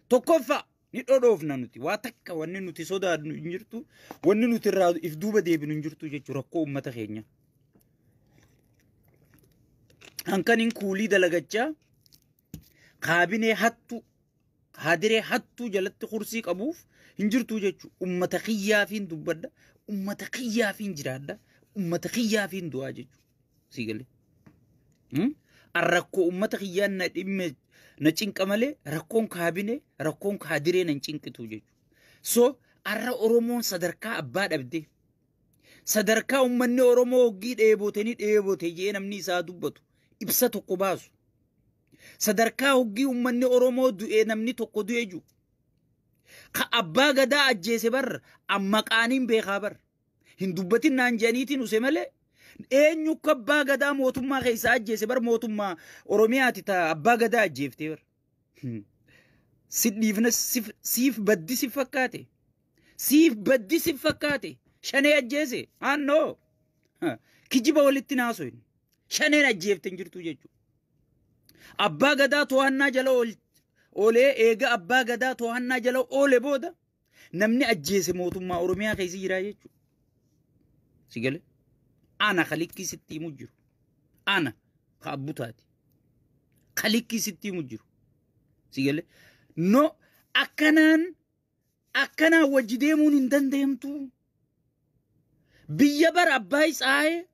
Tokkoffaa ni dhodhoofna nuti waa takka wanni nuti sodaadnu hin jirtu wanni nuti irraa if duuba deebinu hin jirtu jechuudha rakkoo uummata keenya. Hankanin kuulii dalagachaa kaabinee hattu haadiree hattuu jalatti kursii qabuuf hin jirtu jechuudha. Uummata kiyyaafiin dubbadda uummata kiyyaafiin jiraadda uummata kiyyaafiin du'aa jechuudha. Sii galee. Rakkoo uummata kiyyaan na dhimme na cinqa malee rakkoon kaabinee rakkoon haadiree na cinqitu jechuudha. So arra Oromoon sadarkaa abbaa dhabde sadarkaa uummanni Oromoo hoggii dheebootee jee namni isaa dubbatu ibsa tokko baasu. Sadarkaa hoggii uummanni Oromoo du'ee namni tokko du'ee jiru. Ka abbaa gadaa ajjeese bar amma qaaniin beekaa bar hin dubbatin naan janiitiin use malee eenyu ka abbaa gadaa mootummaa keessa ajjeese bar mootummaa Oromiyaati ta abbaa gadaa ajjeeftee bar. Sidhiifna siif baddi si fakkaate siif baddi si fakkaate shanee ajjeese annoo kijiba walitti naasoin shaneen ajjeefte hin jirtu jechuudha. Abbaa gadaa to'annaa jala oolee eega abbaa gadaa to'annaa jala oole booda namni ajjeese mootummaa Oromiyaa keessa jira jechuudha. Si galee ana khalikkii sitti himu jiru ana ka abbutaati khalikkii sitti himu jiru. Si galee no akkanaan wajji deemuun hin danda'amtu. Biyya bar abbaa Isaaye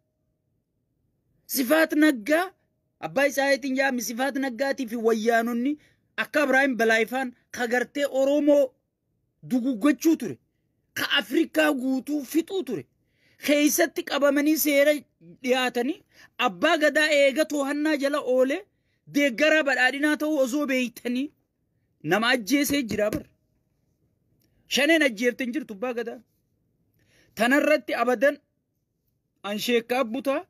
sifaat naggaa abbaa Isaayeetiin jaami sifaat naggaatii fi wayyaanonni akka Ibrahim Balaayifaan ka gartee Oromoo duguggachuu ture ka Afrikaa guutuu fixuu ture keessatti qabamanii seera dhiyaatanii abbaa gadaa eega to'annaa jala oole deeggara badhaadhinaa ta'uu osoo beeytanii nama ajjeesee jira bar. Shaneen ajjeefte hin jirtu abbaa gadaa. Tanarratti abadan an sheekka abbutaa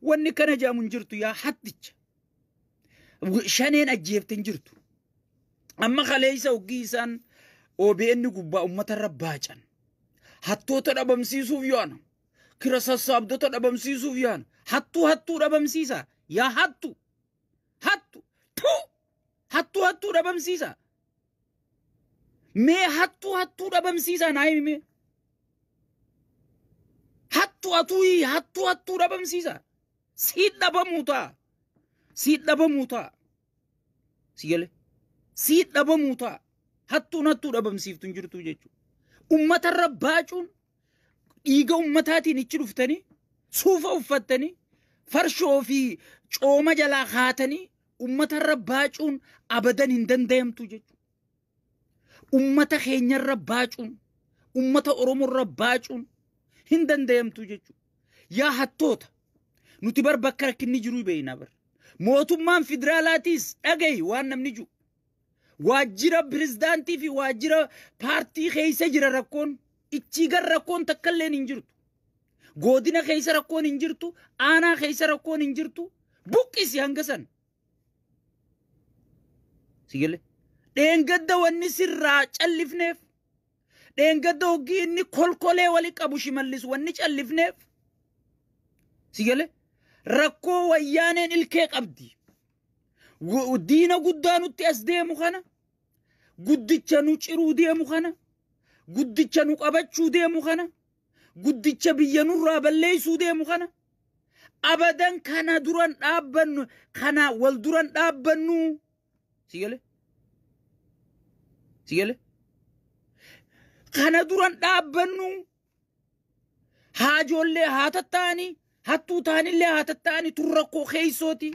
wanni kana jaamu hin jirtu yaa hatticha. Shaneen ajjeefte hin jirtu. Amma kaleessa hoggii isaan OBN gubbaa uummatarra baacan. Hattoota dhabamsiisuuf yaana. Kira sassaabdota dhabamsiisuuf yaana. Hattuu dhabamsiisa. Yaa hattu. Hattuu dhabamsiisa. Mee hattuu dhabamsiisa naa himi. Hattuu dhabamsiisa. Siit dhabamuutaa. Siit dhabamuutaa. Si galee. Siit dhabamuutaa. Hattuu dhabamsiiftu hin jirtu jechuudha. Uummatarra baacuun dhiiga uummataatiin ichi dhuftanii suufa uffattanii farshoo fi cooma jalaa haatanii uummatarra baacuun abadan hin danda'amtu jechuudha. Uummata keenyarra baacuun uummata Oromoorra baacuun hin danda'amtu jechuudha. Yaa hattoota nuti bar bakka rakkinni jiru beeyna bar. Mootummaan federaalaatiis dhagayi waan namni jiru. Waajjira pirezidaantii fi waajjira paartii keessa jira rakkoon ichi gar rakkoon takkalleen hin jirtu. Godina keessa rakkoon hin jirtu, aanaa keessa rakkoon hin jirtu. Buqqisi hanga san. Si galee. Dheengadda wanni sirraa callifneef. Dheengadda hoggii inni kolkolee wali qabu Shimallis wanni callifneef. Si galee. Rakkoo wayyaaneen ilkee qabdi. Diina guddaa nutti as deemu kana. Guddicha nu ciruu deemu kana. Guddicha nu qabachuu deemu kana. Guddicha biyya nurraa balleessuu deemu kana. Abadan kana duran dhaabbannu kana wal duran dhaabbannu. Si galee. Si galee. Kana duran dhaabbannu. Haajollee haa tattaanii. Hattuu taanillee haa tattaanii tun rakkoo keeysooti.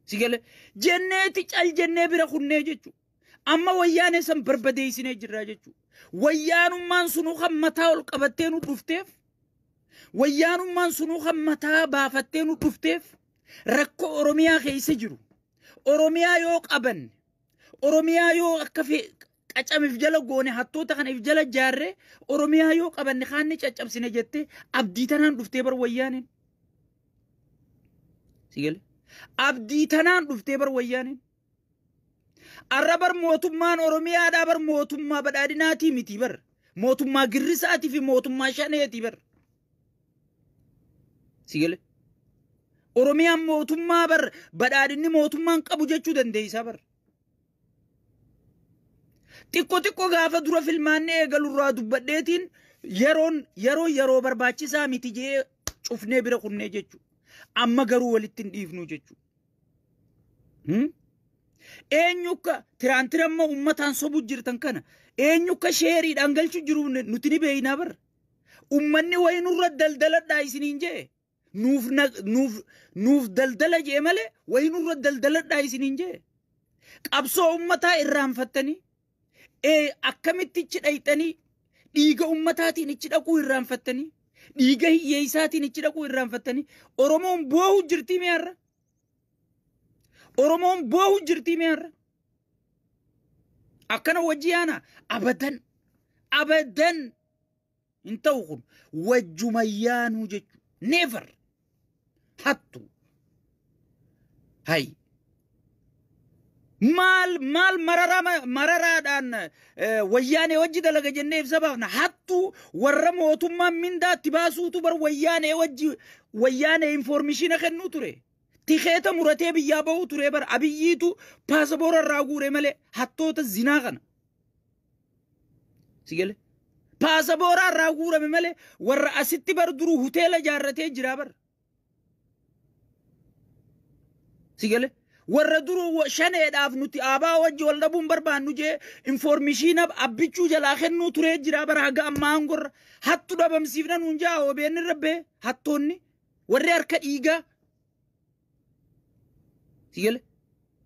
Si galee. Jenneeti cal jennee bira kunnee jechuudha. Amma wayyaanee san barbadeessinee jirraa jechuudha. Wayyaanummaan sunuu kan mataa ol qabattee nu dhufteef. Wayyaanummaan sunuu kan mataa baafattee nu dhufteef. Rakkoo Oromiyaa keessa jiru. Oromiyaa yoo qabanne. Oromiyaa yoo akka qacamiif jala goone hattoota kana if jala jaarree Oromiyaa yoo qabanne kaanni caccabsine jettee abdii tanaan dhuftee bar wayyaaneen. Si galee. Abdii tanaan dhuftee bar wayyaaneen. Arra bar mootummaan Oromiyaadhaa bar mootummaa badhaadhinaatii miti bar. Mootummaa girrisaatii fi mootummaa shaneetii bar. Si galee. Oromiyaan mootummaa bar badhaadhinni mootummaan qabu jechuu dandeessaa bar. xiqqoo gaafa dura filmaannee eegalurraa dubbadheetiin yeroo barbaachisaa miti jee cufnee bira kunnee jechuudha. Amma garuu walitti hin dhiifnu jechuudha. Eenyukka tiraantiramma ummataan sobu jirtan kana eenyukka sheeriidhaan galchu jiru nuti ni beeynaa barra. Ummanni wayinurra daldaladhaa isiniin jee nuuf daldala jee malee wayinurra daldaladhaa isiniin jee. Qabsoo ummataa irraanfattanii akkamitti ichi dhayxanii dhiiga ummataatiin ichi dhaquu irraanfattanii dhiiga hiyyeessaatiin ichi dhaquu irraanfattanii Oromoon boohu jirtii mi'arra. Oromoon boohu jirtii mi'arra. Akkana wajjiyaana abadan hin ta'u kun wajjumayyaanuu jechuudha. Never hattu. Hay. Maal mararaadhaan wayyaanee wajji dalaga jennee ibsa baafna. Hattu warra mootummaan mindaatti baasuutu bar wayyaanee informeeshina kennuu ture. Tikeeta muratee biyyaa bahuu ture bar abiyyiitu paasapoora irraa guure malee hattoota zinaa kana. Sigale paasapoora irraa guurame malee warra asitti bar duruu hoteela ijaarratee jira bar. Sigale warra duruu shaneedhaaf nuti aabaa wajji wal dhabuun barbaannu jee informeeshina abbichuu jalaa kennuu ture jira bar haga ammaa hangorra hattu dhabamsiifna nuun jaa OBN rabbee hattoonni warri harka dhiigaa. Sigale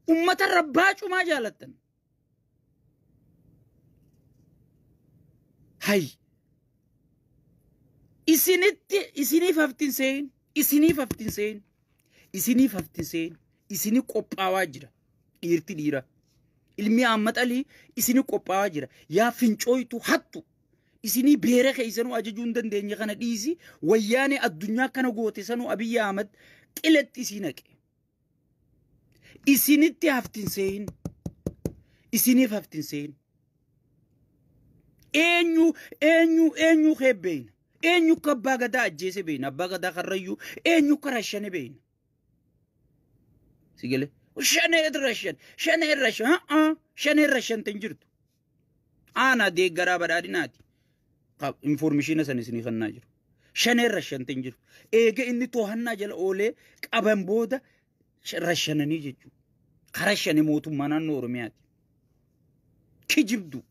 ummata rabbaa cumaa jaalattan. Hay isiniif haftin seen isini qophaawaa jira dhiirti dhiira ilmi ammaxalii isini qophaawaa jira yaa fincooytu hattu isini beera keessanuu ajajuu hin dandeenye kana dhiisi wayyaanee addunyaa kana goote sanuu Abiyyi Ahmad qiletti isii naqe. Isinitti haftin seen isiniif haftin seen eenyu keebbeeyna eenyu ka abbaa gadaa ajjeese beeyna abbaa gadaa karrayyuu eenyu ka rashane beeyna. Sigale shanee rashan tan jirtu ana deeggaraa badhaadhinaati informeeshina san isinii kennaa jiru. Shanee rashan tan jirtu eega inni to'annaa jala oolee qaban booda rashananii jechuudha. Karashane mootummaa naannoo Oromiyaati. Kijibdu.